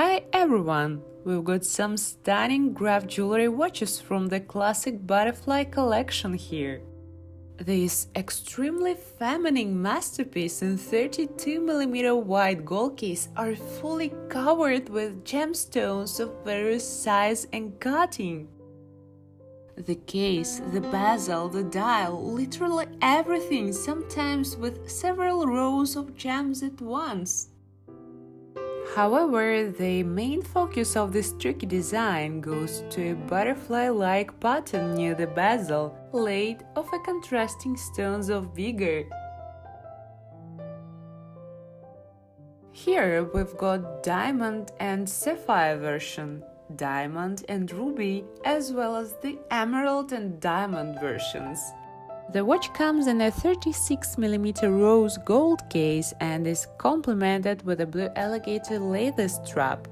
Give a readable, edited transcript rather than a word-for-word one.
Hi everyone! We've got some stunning Graff jewelry watches from the Classic Butterfly collection here. This extremely feminine masterpiece in 32mm wide gold case are fully covered with gemstones of various size and cutting. The case, the bezel, the dial, literally everything, sometimes with several rows of gems at once. However, the main focus of this tricky design goes to a butterfly-like pattern near the bezel, laid of a contrasting stones of vigor. Here we've got diamond and sapphire version, diamond and ruby, as well as the emerald and diamond versions. The watch comes in a 36mm rose gold case and is complemented with a blue alligator leather strap.